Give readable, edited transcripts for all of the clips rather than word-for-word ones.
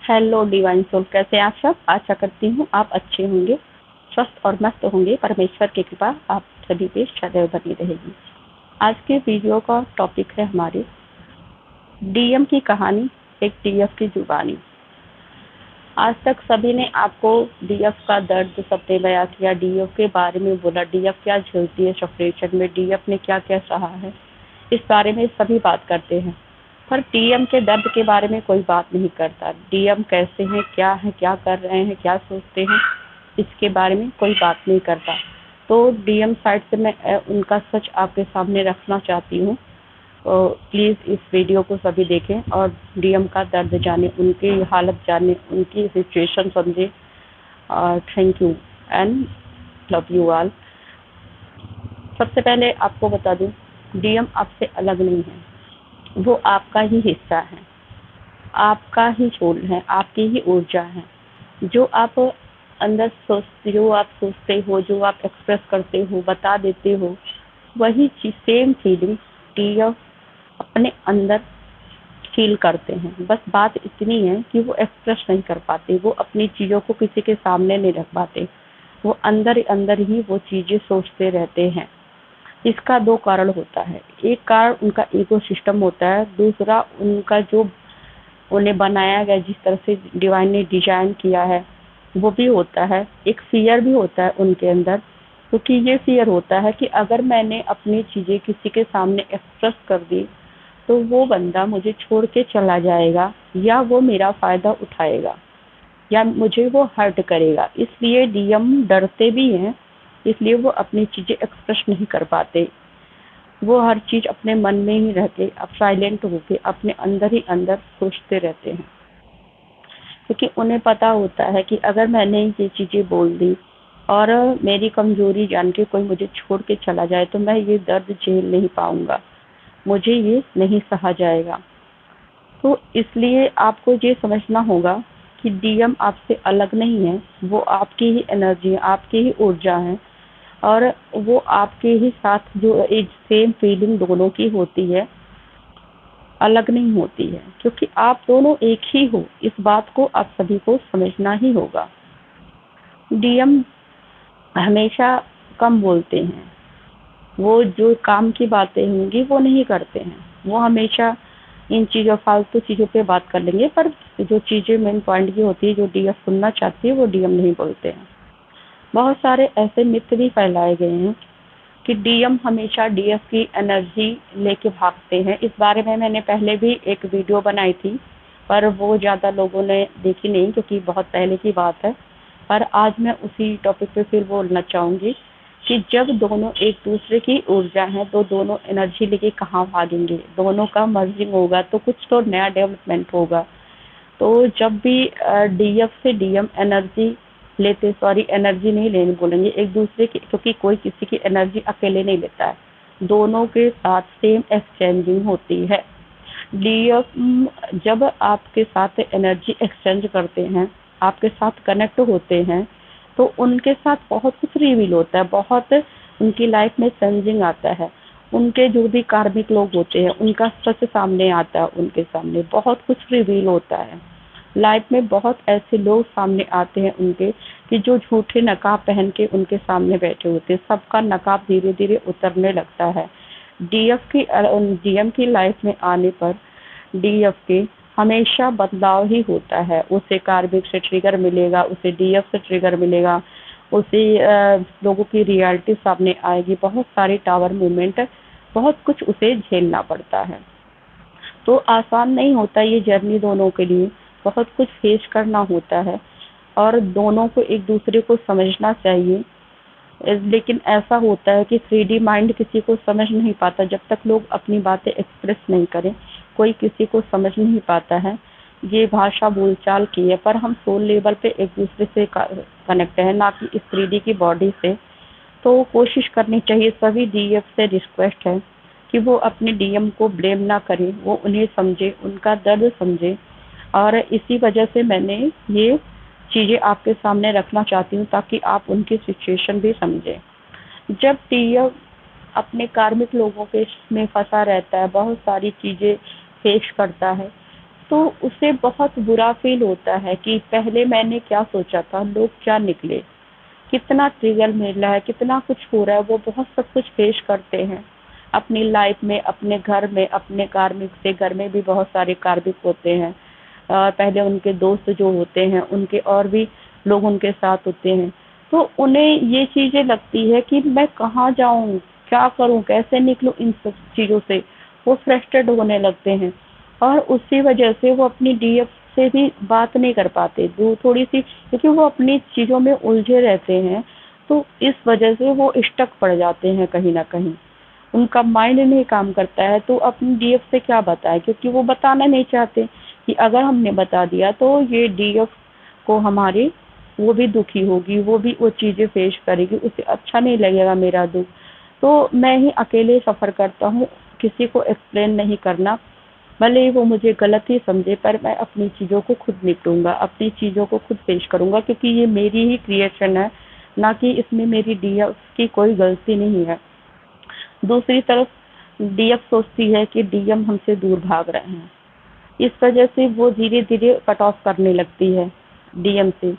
Hello divine soul, कैसे हैं आप सब। आशा करती हूँ आप अच्छे होंगे, स्वस्थ और मस्त होंगे। परमेश्वर की कृपा आप सभी पे सदैव बनी रहेगी। आज के वीडियो का टॉपिक है हमारे डीएम की कहानी, एक डीएफ की जुबानी। आज तक सभी ने आपको डीएफ का दर्द सबने बयां किया, डीएफ के बारे में बोला, डीएफ क्या झेलती है सेपरेशन में, डीएफ ने क्या क्या सहा है, इस बारे में सभी बात करते हैं। पर डीएम के दर्द के बारे में कोई बात नहीं करता। डीएम कैसे हैं, क्या कर रहे हैं, क्या सोचते हैं, इसके बारे में कोई बात नहीं करता। तो डीएम साइड से मैं उनका सच आपके सामने रखना चाहती हूँ। तो प्लीज़ इस वीडियो को सभी देखें और डीएम का दर्द जाने, उनकी हालत जाने, उनकी सिचुएशन समझें। Thank you and love you all. सबसे पहले आपको बता दूं, डीएम आपसे अलग नहीं है, वो आपका ही हिस्सा है, आपका ही सोल है, आपकी ही ऊर्जा है। जो आप अंदर सोचते, जो आप सोचते हो, जो आप एक्सप्रेस करते हो, बता देते हो, वही चीज, सेम फीलिंग डीएम अपने अंदर फील करते हैं। बस बात इतनी है कि वो एक्सप्रेस नहीं कर पाते, वो अपनी चीज़ों को किसी के सामने नहीं रख पाते, वो अंदर अंदर ही वो चीज़ें सोचते रहते हैं। इसका दो कारण होता है। एक कारण उनका ईगो सिस्टम होता है, दूसरा उनका जो उन्हें बनाया गया, जिस तरह से डिवाइन ने डिजाइन किया है, वो भी होता है। एक फियर भी होता है उनके अंदर, क्योंकि ये फियर होता है कि अगर मैंने अपनी चीज़ें किसी के सामने एक्सप्रेस कर दी तो वो बंदा मुझे छोड़ के चला जाएगा, या वो मेरा फ़ायदा उठाएगा, या मुझे वो हर्ट करेगा। इसलिए डीएम डरते भी हैं, इसलिए वो अपनी चीज़ें एक्सप्रेस नहीं कर पाते। वो हर चीज़ अपने मन में ही रह के, अब साइलेंट होके अपने अंदर ही अंदर सोचते रहते हैं, क्योंकि उन्हें पता होता है कि अगर मैंने ये चीज़ें बोल दी और मेरी कमज़ोरी जान के कोई मुझे छोड़ के चला जाए तो मैं ये दर्द झेल नहीं पाऊँगा, मुझे ये नहीं सहा जाएगा। तो इसलिए आपको ये समझना होगा कि डीएम आपसे अलग नहीं है, वो आपकी ही एनर्जी है, आपकी ही ऊर्जा है, और वो आपके ही साथ जो एक सेम फीलिंग दोनों की होती है, अलग नहीं होती है, क्योंकि आप दोनों एक ही हो। इस बात को आप सभी को समझना ही होगा। डीएम हमेशा कम बोलते हैं, वो जो काम की बातें होंगी वो नहीं करते हैं, वो हमेशा इन चीज़ों, फालतू चीज़ों पे बात कर लेंगे, पर जो चीज़ें मेन पॉइंट की होती है, जो डीएफ सुनना चाहती है, वो डीएम नहीं बोलते हैं। बहुत सारे ऐसे मिथ भी फैलाए गए हैं कि डीएम हमेशा डीएफ की एनर्जी लेके भागते हैं। इस बारे में मैंने पहले भी एक वीडियो बनाई थी, पर वो ज़्यादा लोगों ने देखी नहीं, क्योंकि बहुत पहले की बात है। पर आज मैं उसी टॉपिक पे फिर बोलना चाहूँगी कि जब दोनों एक दूसरे की ऊर्जा है तो दोनों एनर्जी लेके कहाँ भागेंगे, दोनों का मर्जिंग होगा तो कुछ तो नया डेवलपमेंट होगा। तो जब भी डीएफ से डीएम एनर्जी लेते, सॉरी एनर्जी नहीं लेने बोलेंगे, एक दूसरे की, क्योंकि कोई किसी की एनर्जी अकेले नहीं लेता है, दोनों के साथ सेम एक्सचेंजिंग होती है। डीएफ जब आपके साथ एनर्जी एक्सचेंज करते हैं, आपके साथ कनेक्ट होते हैं, तो उनके साथ बहुत कुछ रिवील होता है, बहुत उनकी लाइफ में चेंजिंग आता है। उनके जो भी कार्मिक लोग होते हैं उनका सच सामने आता है, उनके सामने बहुत कुछ रिवील होता है। लाइफ में बहुत ऐसे लोग सामने आते हैं उनके, कि जो झूठे नकाब पहन के उनके सामने बैठे होते हैं, सबका नकाब धीरे धीरे उतरने लगता है। डीएम की लाइफ में आने पर डीएफ के हमेशा बदलाव ही होता है। उसे कार्मिक से ट्रिगर मिलेगा, उसे डीएफ से ट्रिगर मिलेगा, उसे लोगों की रियलिटी सामने आएगी, बहुत सारे टावर मूवमेंट, बहुत कुछ उसे झेलना पड़ता है। तो आसान नहीं होता ये जर्नी दोनों के लिए, बहुत कुछ फेस करना होता है, और दोनों को एक दूसरे को समझना चाहिए। लेकिन ऐसा होता है कि 3D माइंड किसी को समझ नहीं पाता, जब तक लोग अपनी बातें एक्सप्रेस नहीं करें कोई किसी को समझ नहीं पाता है। ये भाषा बोलचाल की है, पर हम सोल लेवल पे एक दूसरे से कनेक्ट है, ना कि इस 3D की बॉडी से। तो कोशिश करनी चाहिए, सभी डीएफ से रिक्वेस्ट है कि वो अपने डीएम को ब्लेम ना करें, वो उन्हें समझे, उनका दर्द समझे। और इसी वजह से मैंने ये चीज़ें आपके सामने रखना चाहती हूँ, ताकि आप उनकी सिचुएशन भी समझें। जब डीएफ अपने कार्मिक लोगों के में फंसा रहता है, बहुत सारी चीज़ें फेस करता है, तो उसे बहुत बुरा फील होता है कि पहले मैंने क्या सोचा था, लोग क्या निकले, कितना ट्रिगर मिल रहा है, कितना कुछ हो रहा है। वो बहुत सब कुछ फेस करते हैं अपनी लाइफ में, अपने घर में, अपने कार्मिक से घर में भी बहुत सारे कार्मिक होते हैं। पहले उनके दोस्त जो होते हैं, उनके और भी लोग उनके साथ होते हैं। तो उन्हें ये चीजें लगती है कि मैं कहाँ जाऊं, क्या करूं, कैसे निकलूं इन सब चीजों से। वो फ्रस्ट्रेट होने लगते हैं और उसी वजह से वो अपनी डीएफ से भी बात नहीं कर पाते, वो थोड़ी सी, क्योंकि वो अपनी चीजों में उलझे रहते हैं। तो इस वजह से वो स्टक पड़ जाते हैं कहीं ना कहीं, उनका माइंड नहीं काम करता है। तो अपनी डीएफ से क्या बताए, क्योंकि वो बताना नहीं चाहते कि अगर हमने बता दिया तो ये डीएफ को हमारी, वो भी दुखी होगी, वो भी वो चीजें फेस करेगी, उसे अच्छा नहीं लगेगा मेरा दुख। तो मैं ही अकेले सफर करता हूँ, किसी को एक्सप्लेन नहीं करना, भले ही वो मुझे गलत ही समझे, पर मैं अपनी चीज़ों को खुद निपटूंगा, अपनी चीज़ों को खुद पेश करूंगा, क्योंकि ये मेरी ही क्रिएशन है, ना कि इसमें मेरी डीएफ की कोई गलती नहीं है। दूसरी तरफ डीएफ सोचती है कि डीएम हमसे दूर भाग रहे हैं, इस वजह से वो धीरे धीरे कट ऑफ करने लगती है डीएम से।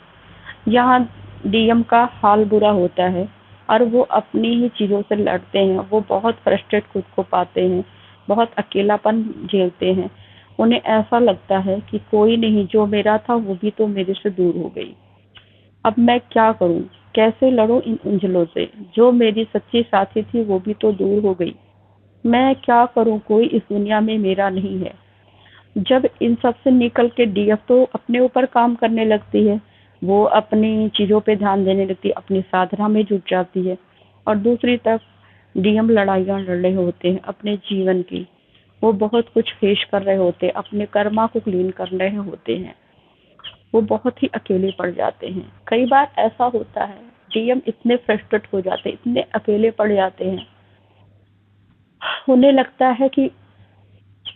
यहाँ डीएम का हाल बुरा होता है और वो अपनी ही चीज़ों से लड़ते हैं, वो बहुत फ्रस्ट्रेट खुद को पाते हैं, बहुत अकेलापन झेलते हैं। उन्हें ऐसा लगता है कि कोई नहीं, जो मेरा था वो भी तो मेरे से दूर हो गई। अब मैं क्या करूं, कैसे लड़ूं इन उंझलों से, जो मेरी सच्ची साथी थी वो भी तो दूर हो गई। मैं क्या करूं, कोई इस दुनिया में मेरा नहीं है। जब इन सब से निकल के डीएफ तो अपने ऊपर काम करने लगती है, वो अपनी चीज़ों पे ध्यान देने लगती है, अपनी साधना में जुट जाती है। और दूसरी तरफ डीएम लड़ाइयाँ लड़ रहे होते हैं अपने जीवन की, वो बहुत कुछ फेस कर रहे होते हैं, अपने कर्मा को क्लीन कर रहे होते हैं, वो बहुत ही अकेले पड़ जाते हैं। कई बार ऐसा होता है, डीएम इतने फ्रस्ट्रेट हो जाते हैं, इतने अकेले पड़ जाते हैं, उन्हें लगता है कि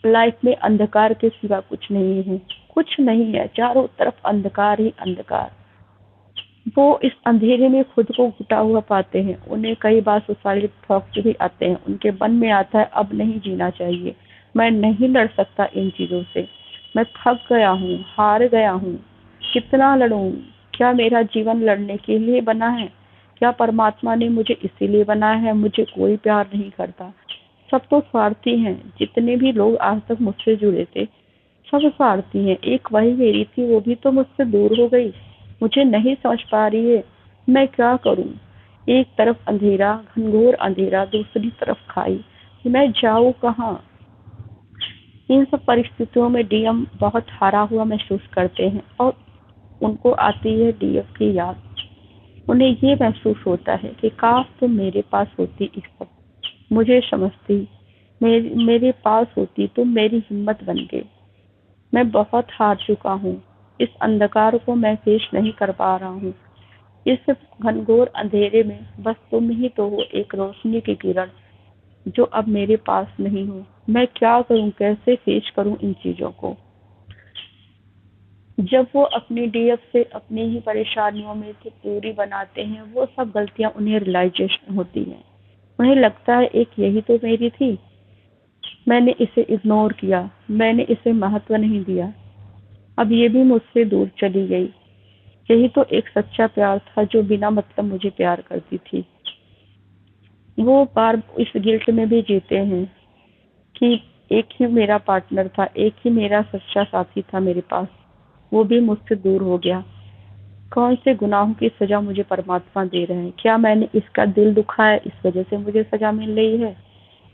लाइफ में अंधकार के सिवा कुछ नहीं है, कुछ नहीं है, चारों तरफ अंधकार ही अंधकार। वो इस अंधेरे में खुद को घुटा हुआ पाते हैं, उन्हें कई बार सुसाइड थॉट्स भी आते हैं, उनके मन में आता है अब नहीं जीना चाहिए, मैं नहीं लड़ सकता इन चीजों से, मैं थक गया हूँ, हार गया हूँ, कितना लड़ूं, क्या मेरा जीवन लड़ने के लिए बना है, क्या परमात्मा ने मुझे इसीलिए बनाया है, मुझे कोई प्यार नहीं करता, सब तो स्वार्थी हैं, जितने भी लोग आज तक मुझसे जुड़े थे सब स्वार्थी हैं, एक वही मेरी थी, वो भी तो मुझसे दूर हो गई, मुझे नहीं समझ पा रही है, मैं क्या करूं। एक तरफ अंधेरा, घनघोर अंधेरा, दूसरी तरफ खाई, मैं जाऊं कहाँ। इन सब परिस्थितियों में डीएम बहुत हारा हुआ महसूस करते हैं और उनको आती है डीएफ की याद। उन्हें ये महसूस होता है कि काश तुम मेरे पास होती, इस वक्त मुझे समझती, मेरे पास होती, तुम मेरी हिम्मत बन के। मैं बहुत हार चुका हूँ, इस अंधकार को मैं फेस नहीं कर पा रहा हूँ, इस घनघोर अंधेरे में बस तुम ही तो हो, एक रोशनी की किरण, जो अब मेरे पास नहीं हो। मैं क्या करूँ, कैसे फेस करूँ इन चीजों को। जब वो अपनी डीएफ से अपनी ही परेशानियों में से दूरी बनाते हैं, वो सब गलतियां उन्हें रियलाइजेशन होती हैं। उन्हें लगता है एक यही तो मेरी थी, मैंने इसे इग्नोर किया, मैंने इसे महत्व नहीं दिया, अब ये भी मुझसे दूर चली गई। यही तो एक सच्चा प्यार था, जो बिना मतलब मुझे प्यार करती थी। वो बार इस गिल्ट में भी जीते हैं कि एक ही मेरा पार्टनर था, एक ही मेरा सच्चा साथी था मेरे पास, वो भी मुझसे दूर हो गया। कौन से गुनाहों की सजा मुझे परमात्मा दे रहे हैं, क्या मैंने इसका दिल दुखाया, इस वजह से मुझे सजा मिल रही है,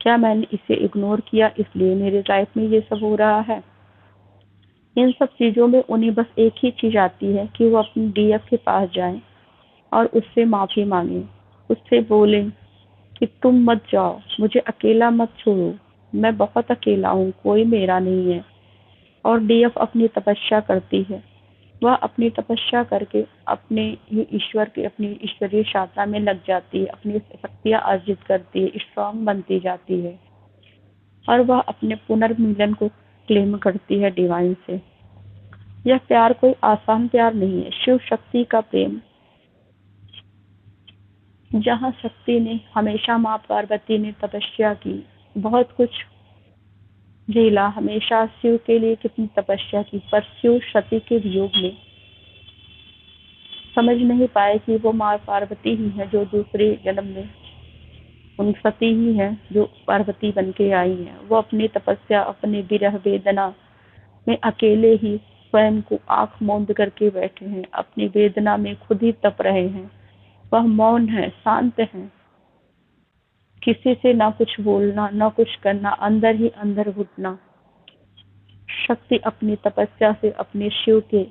क्या मैंने इसे इग्नोर किया, इसलिए मेरे लाइफ में ये सब हो रहा है। इन सब चीजों में उन्हें बस एक ही चीज आती है कि वो अपनी डीएफ के पास जाएं और उससे माफी मांगे, उससे बोलें कि तुम मत जाओ, मुझे अकेला मत छोड़ो, मैं बहुत अकेला हूँ, कोई मेरा नहीं है। और डीएफ अपनी तपस्या करती है, वह अपनी तपस्या करके अपने ही ईश्वर की, अपनी ईश्वरीय साधना में लग जाती है, अपनी शक्तियाँ अर्जित करती है, स्ट्रांग बनती जाती है और वह अपने पुनर्मिलन को क्लेम करती है डिवाइन से। यह प्यार कोई आसान प्यार नहीं है, शिव शक्ति का प्रेम, जहाँ शक्ति ने हमेशा, माँ पार्वती ने तपस्या की, बहुत कुछ लीला हमेशा शिव के लिए कितनी तपस्या की, पर शिव सती के वियोग में समझ नहीं पाए कि वो माँ पार्वती ही है जो दूसरे जन्म में उन सती ही है जो पार्वती बन के आई है। वो अपनी तपस्या, अपने विरह वेदना में अकेले ही स्वयं को आंख मूंद करके बैठे हैं, अपनी वेदना में खुद ही तप रहे हैं। वह मौन है, शांत है, किसी से ना कुछ बोलना ना कुछ करना, अंदर ही अंदर घुटना। शक्ति अपनी तपस्या से अपने शिव के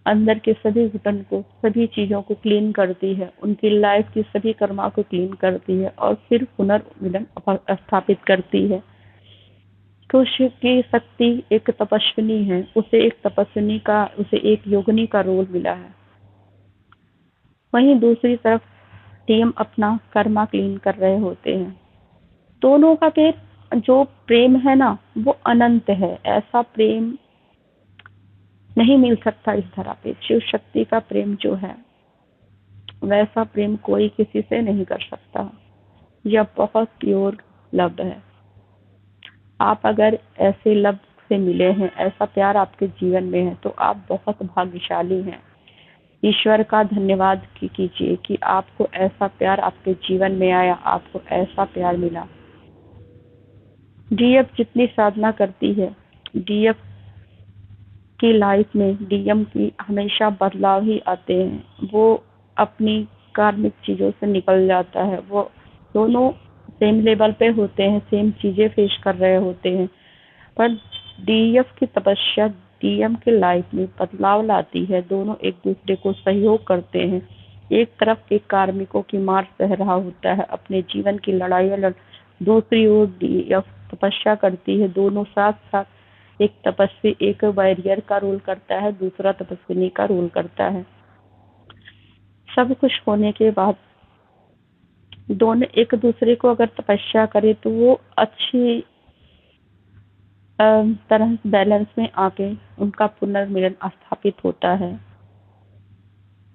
अंदर के सभी घुटन को, सभी चीजों को क्लीन करती है, उनकी लाइफ की सभी कर्मा को क्लीन करती है और फिर पुनर्मिलन स्थापित करती है। तो शिव की शक्ति एक तपस्विनी है, उसे एक योगिनी का रोल मिला है। वहीं दूसरी तरफ टीएम अपना कर्मा क्लीन कर रहे होते हैं। दोनों का फिर जो प्रेम है ना, वो अनंत है। ऐसा प्रेम नहीं मिल सकता इस धरा पे। शिव शक्ति का प्रेम जो है, वैसा प्रेम कोई किसी से नहीं कर सकता। यह बहुत प्योर लव है। आप अगर ऐसे लव से मिले हैं, ऐसा प्यार आपके जीवन में है, तो आप बहुत भाग्यशाली हैं। ईश्वर का धन्यवाद कीजिए कि आपको ऐसा प्यार आपके जीवन में आया, आपको ऐसा प्यार मिला। डीएफ जितनी साधना करती है, डीएफ की लाइफ में डीएम की हमेशा बदलाव ही आते हैं। वो अपनी कार्मिक चीजों से निकल जाता है। वो दोनों सेम लेवल पे होते हैं, सेम चीजें फेस कर रहे होते हैं, पर डीएफ की तपस्या डीएम की लाइफ में बदलाव लाती है। दोनों एक दूसरे को सहयोग करते हैं। एक तरफ एक कार्मिकों की मार सह रहा होता है, अपने जीवन की लड़ाई लड़, दूसरी ओर डीएफ तपस्या करती है। दोनों साथ साथ, एक तपस्वी एक वॉरियर का रोल करता है, दूसरा तपस्विनी का रोल करता है। सब कुछ होने के बाद दोनों एक दूसरे को अगर तपस्या करे तो वो अच्छी तरह बैलेंस में आके उनका पुनर्मिलन स्थापित होता है।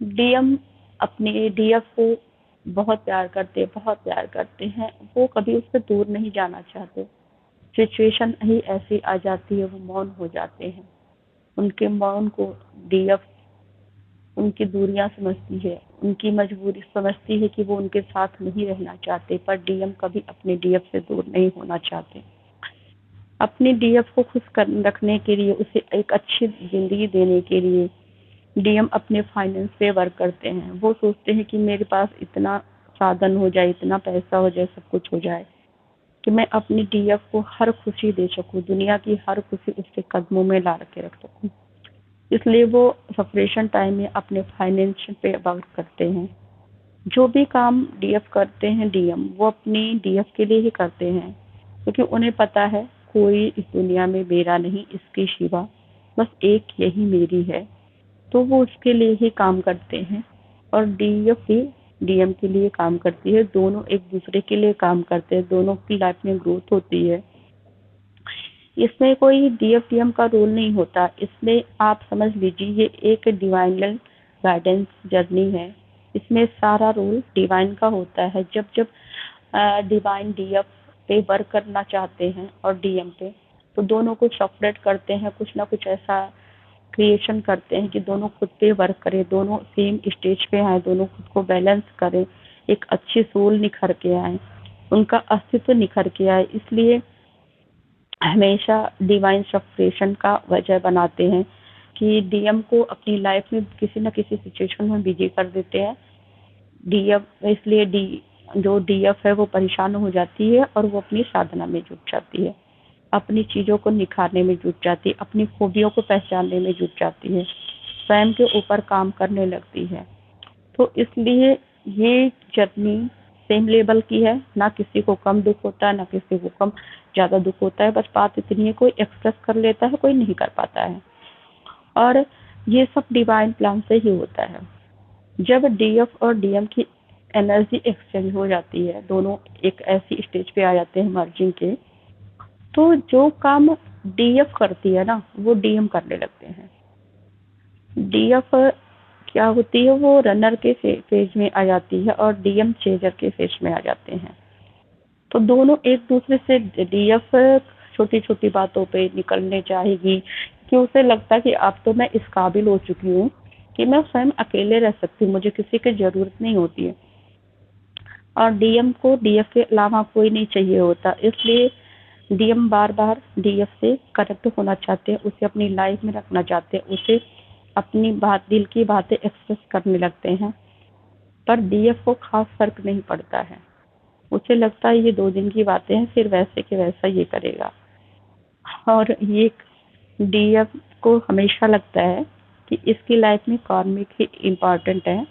डीएम अपने डीएफ को बहुत प्यार करते हैं। वो कभी उससे दूर नहीं जाना चाहते। सिचुएशन ही ऐसी आ जाती है, वो मौन हो जाते हैं। उनके मौन को डीएफ उनकी दूरियां समझती है, उनकी मजबूरी समझती है कि वो उनके साथ नहीं रहना चाहते, पर डीएम कभी अपने डीएफ से दूर नहीं होना चाहते। अपनी डीएफ को खुश रखने के लिए, उसे एक अच्छी जिंदगी देने के लिए डीएम अपने फाइनेंस पे वर्क करते हैं। वो सोचते हैं कि मेरे पास इतना साधन हो जाए, इतना पैसा हो जाए, सब कुछ हो जाए कि मैं अपनी डीएफ को हर खुशी दे सकूं, दुनिया की हर खुशी उसके कदमों में ला के रख सकूं। इसलिए वो सेपरेशन टाइम में अपने फाइनेंस पे वर्क करते हैं। जो भी काम डीएफ करते हैं डीएम, वो अपनी डीएफ के लिए ही करते हैं, क्योंकि उन्हें पता है कोई इस दुनिया में मेरा नहीं, इसके सिवा बस एक यही मेरी है। तो वो उसके लिए ही काम करते हैं और डीएफ भी डीएम के लिए काम करती है। दोनों एक दूसरे के लिए काम करते हैं, दोनों की लाइफ में ग्रोथ होती है। इसमें कोई डीएफ डीएम का रोल नहीं होता। इसमें आप समझ लीजिए ये एक डिवाइनल गाइडेंस जर्नी है। इसमें सारा रोल डिवाइन का होता है। जब जब डिवाइन डीएफ पे वर्क करना चाहते हैं और डीएम पे, तो दोनों को सेपरेट करते हैं। कुछ ना कुछ ऐसा क्रिएशन करते हैं कि दोनों खुद पे वर्क करें, दोनों सेम स्टेज पे आए, दोनों खुद को बैलेंस करें, एक अच्छी सोल निखर के आए, उनका अस्तित्व निखर के आए। इसलिए हमेशा डिवाइन सेपरेशन का वजह बनाते हैं कि डीएम को अपनी लाइफ में किसी न किसी सिचुएशन में बिजी कर देते हैं डीएफ। इसलिए जो डीएफ है वो परेशान हो जाती है और वो अपनी साधना में जुट जाती है, अपनी चीजों को निखारने में जुट जाती है, अपनी खूबियों को पहचानने में जुट जाती है, स्वयं के ऊपर काम करने लगती है। तो इसलिए ये जर्नी सेम लेवल की है। ना किसी को कम दुख होता है, ना किसी को कम ज्यादा दुख होता है। बस बात इतनी है, कोई एक्सप्रेस कर लेता है, कोई नहीं कर पाता है। और ये सब डिवाइन प्लान से ही होता है। जब डीएफ और डीएम की एनर्जी एक्सचेंज हो जाती है, दोनों एक ऐसी स्टेज पे आ जाते हैं मर्जिंग के, तो जो काम डीएफ करती है ना, वो डीएम करने लगते हैं। डीएफ क्या होती है, वो रनर के फेज में आ जाती है और डीएम चेजर के फेज में आ जाते हैं। तो दोनों एक दूसरे से डीएफ छोटी छोटी बातों पे निकलने चाहेगी कि उसे लगता है कि अब तो मैं इस काबिल हो चुकी हूँ कि मैं स्वयं अकेले रह सकती हूँ, मुझे किसी की जरूरत नहीं होती है। और डीएम को डीएफ के अलावा कोई नहीं चाहिए होता, इसलिए डीएम बार बार डीएफ से कनेक्ट होना चाहते हैं, उसे अपनी लाइफ में रखना चाहते हैं, उसे अपनी बात दिल की बातें एक्सप्रेस करने लगते हैं। पर डीएफ को खास फर्क नहीं पड़ता है, उसे लगता है ये 2 दिन की बातें हैं, फिर वैसे के वैसा ये करेगा। और ये डीएफ को हमेशा लगता है कि इसकी लाइफ में कार्मिक ही इम्पोर्टेंट है,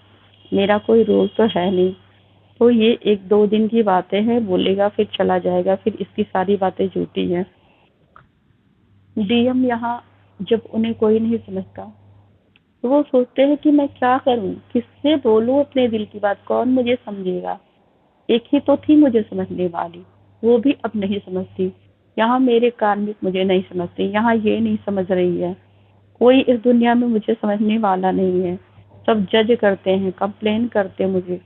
मेरा कोई रोल तो है नहीं। तो ये 1-2 दिन की बातें हैं, बोलेगा फिर चला जाएगा, फिर इसकी सारी बातें झूठी हैं। डीएम यहाँ जब उन्हें कोई नहीं समझता तो वो सोचते हैं कि मैं क्या करूं, किससे बोलूं अपने दिल की बात, कौन मुझे समझेगा। एक ही तो थी मुझे समझने वाली, वो भी अब नहीं समझती। यहाँ मेरे कार्मिक मुझे नहीं समझते, यहाँ ये नहीं समझ रही है, कोई इस दुनिया में मुझे समझने वाला नहीं है। सब जज करते हैं, कंप्लेन करते हैं, मुझे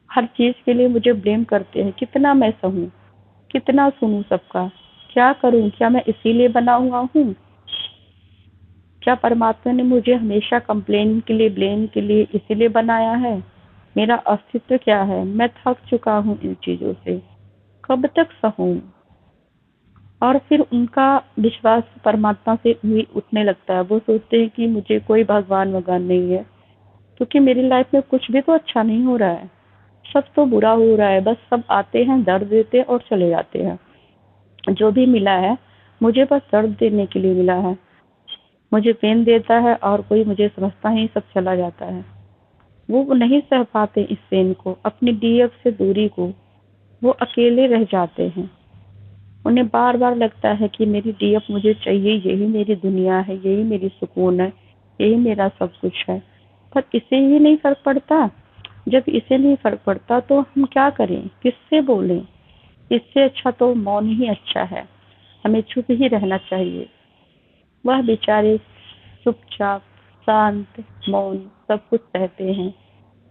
हर चीज के लिए मुझे ब्लेम करते हैं। कितना मैं सहूं, कितना सुनूं सबका, क्या करूं, क्या मैं इसीलिए बना हुआ हूँ? क्या परमात्मा ने मुझे हमेशा कंप्लेन के लिए, ब्लेम के लिए इसीलिए बनाया है? मेरा अस्तित्व क्या है? मैं थक चुका हूँ इन चीजों से, कब तक सहूं? और फिर उनका विश्वास परमात्मा से भी उठने लगता है। वो सोचते हैं कि मुझे कोई भगवान वगवान नहीं है, क्योंकि मेरी लाइफ में कुछ भी तो अच्छा नहीं हो रहा है, सब तो बुरा हो रहा है। बस सब आते हैं, दर्द देते हैं और चले जाते हैं। जो भी मिला है मुझे बस दर्द देने के लिए मिला है, मुझे पेन देता है और कोई मुझे समझता ही सब चला जाता है। वो नहीं सह पाते इस पेन को, अपनी डीएफ से दूरी को, वो अकेले रह जाते हैं। उन्हें बार बार लगता है कि मेरी डीएफ मुझे चाहिए, यही मेरी दुनिया है, यही मेरी सुकून है, यही मेरा सब कुछ है। पर इसे ही नहीं फर्क पड़ता। जब इसे नहीं फर्क पड़ता तो हम क्या करें, किससे बोलें? इससे अच्छा तो मौन ही अच्छा है, हमें चुप ही रहना चाहिए। वह बेचारे चुपचाप, शांत, मौन सब कुछ सहते हैं,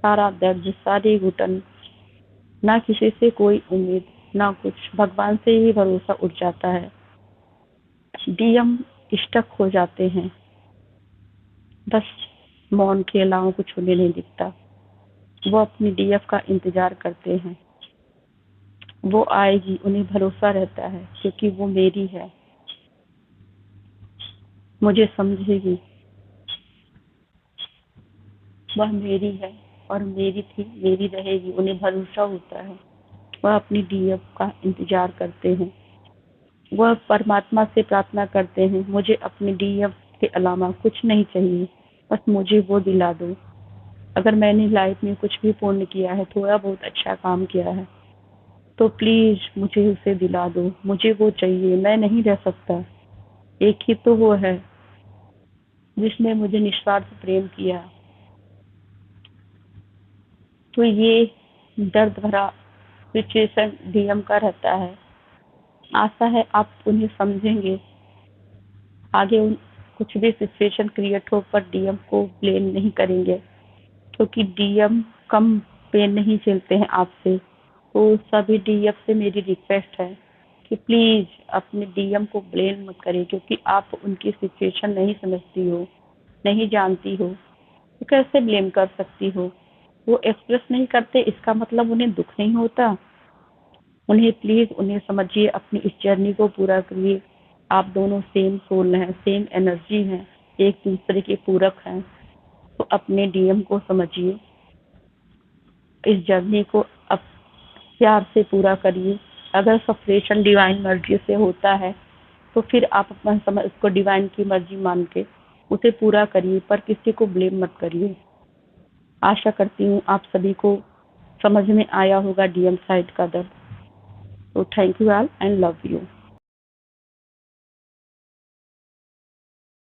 सारा दर्द, सारी घुटन, ना किसी से कोई उम्मीद, ना कुछ, भगवान से ही भरोसा उठ जाता है। डीएम स्टक हो जाते हैं, बस मौन के अलावा कुछ उन्हें नहीं दिखता। वो अपनी डीएफ का इंतजार करते हैं, वो आएगी, उन्हें भरोसा रहता है क्योंकि वो मेरी है, मुझे समझेगी, वह मेरी है और मेरी थी, मेरी रहेगी, उन्हें भरोसा होता है। वह अपनी डीएफ का इंतजार करते हैं, वह परमात्मा से प्रार्थना करते हैं, मुझे अपनी डीएफ के अलावा कुछ नहीं चाहिए, बस मुझे वो दिला दो। अगर मैंने लाइफ में कुछ भी पुण्य किया है, थोड़ा बहुत अच्छा काम किया है, तो प्लीज मुझे उसे दिला दो, मुझे वो चाहिए, मैं नहीं रह सकता। एक ही तो वो है जिसने मुझे निस्वार्थ प्रेम किया। तो ये दर्द भरा सिचुएशन डीएम का रहता है। आशा है आप उन्हें समझेंगे, आगे उन कुछ भी सिचुएशन क्रिएट हो पर डीएम को ब्लेम नहीं करेंगे, क्योंकि डीएम कम पेन नहीं झेलते हैं आपसे। तो सभी डीएफ से मेरी रिक्वेस्ट है कि प्लीज अपने डीएम को ब्लेम मत करें, क्योंकि आप उनकी सिचुएशन नहीं समझती हो, नहीं जानती हो, तो कैसे ब्लेम कर सकती हो? वो एक्सप्रेस नहीं करते इसका मतलब उन्हें दुख नहीं होता। उन्हें प्लीज उन्हें समझिए, अपनी इस जर्नी को पूरा करिए। आप दोनों सेम सोल हैं, सेम एनर्जी हैं, एक दूसरे के पूरक हैं। तो अपने डीएम को समझिए, इस जर्नी को अब प्यार से पूरा करिए। अगर सेपरेशन डिवाइन मर्जी से होता है तो फिर आप अपना समय उसको डिवाइन की मर्जी मान के उसे पूरा करिए, पर किसी को ब्लेम मत करिए। आशा करती हूँ आप सभी को समझ में आया होगा डीएम साइड का दर्द। तो thank you all and love you.